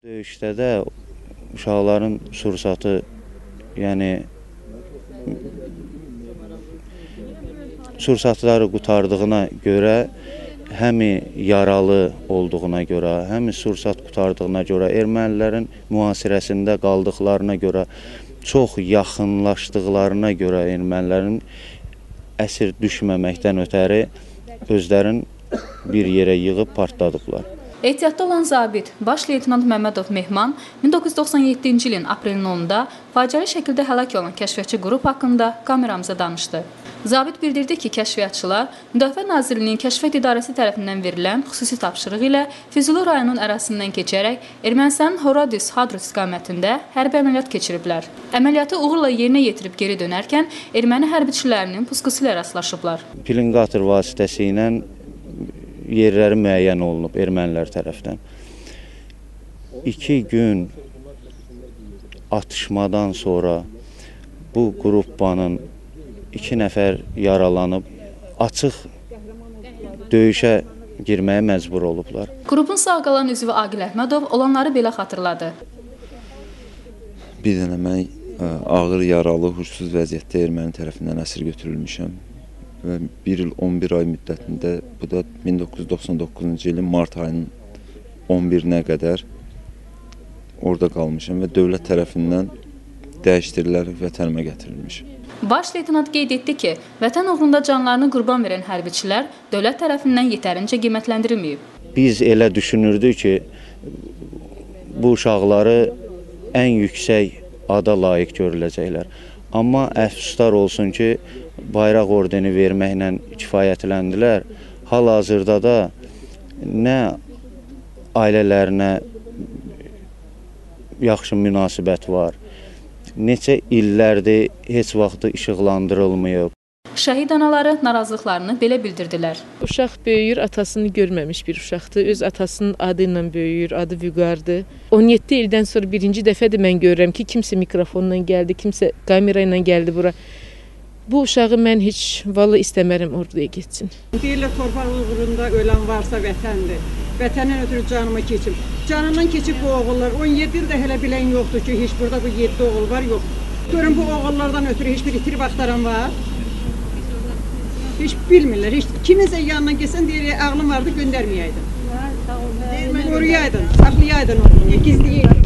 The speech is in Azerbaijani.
Döyüşdə də uşaqların sursatı, yəni sursatları qurtardığına görə, həmi yaralı olduğuna görə, həmi sursat qurtardığına görə, ermənilərin mühasirəsində qaldıqlarına görə, çox yaxınlaşdıqlarına görə ermənilərin əsir düşməməkdən ötəri özlərin bir yerə yığıb partladıblar. Ehtiyatda olan zabit Baş Leytenant Məmmədov Mehman 1997-ci ilin aprelin 10-da faciəli şəkildə həlak olan kəşfiyyatçı qrup haqqında kameramıza danışdı. Zabit bildirdi ki, kəşfiyyatçılar Müdafiə Nazirliyinin Kəşfiyyat İdarəsi tərəfindən verilən xüsusi tapşırıq ilə Füzuli rayonunun ərazisindən keçərək Ermənistanın Horadius-Hadrut istiqamətində hərbi əməliyyat keçiriblər. Əməliyyatı uğurla yerinə yetirib geri dönərkən erməni hərbiçilərinin puskusu ilə rastlaşıblar. Pilinqator vasitəsilə yerləri müəyyən olunub ermənilər tərəfdən. 2 gün atışmadan sonra bu qruppanın 2 nəfər yaralanıb açıq döyüşə girməyə məcbur olublar. Qrupun sağ qalan üzvü Aqil Əhmədov olanları belə xatırladı. Bir dənə mən ağır yaralı, huşsuz vəziyyətdə erməni tərəfindən əsir götürülmüşəm. Və 1 il 11 ay müddətində, bu da 1999-cu ilin mart ayının 11-nə qədər orada qalmışam və dövlət tərəfindən dəyişdirilərək vətənimə gətirilmişəm. Baş Leytenant qeyd etdi ki, vətən uğrunda canlarını qurban verən hərbiçilər dövlət tərəfindən yetərincə qiymətləndirilməyib. Biz elə düşünürdük ki, bu uşaqları ən yüksək ada layiq görüləcəklər. Amma əfsuslar olsun ki, bayraq ordeni verməklə kifayətləndilər. Hal-hazırda da nə ailələrinə yaxşı münasibət var, neçə illərdir heç vaxtı işıqlandırılmayıb. Şəhid anaları narazılıqlarını belə bildirdilər. Uşaq böyüyür, atasını görməmiş bir uşaqdır. Öz atasının adı ilə böyüyür, adı Vüqardır. 17 ildən sonra birinci dəfədir mən görürəm ki, kimsə mikrofonla gəldi, kimsə kamera ilə gəldi bura. Bu uşağı mən heç vallahi istəmərəm orduya getsin. Deyirlər, torpaq uğrunda ölən varsa vətəndir. Vətəndən ötürü canımı keçib. Canından keçib bu oğullar. 17 ildə hələ bilən yoxdur ki, heç burada bu 7 oğul var, yox. Görün, bu oğullardan ötürü heç bir itirib axtaran var. Heç bilmirlər, heç kiminsə yanına gəlsən deyir, ağlım vardı, göndərməyəydin. Qoruyaydın, saxlayaydın onu, gizliyaydın.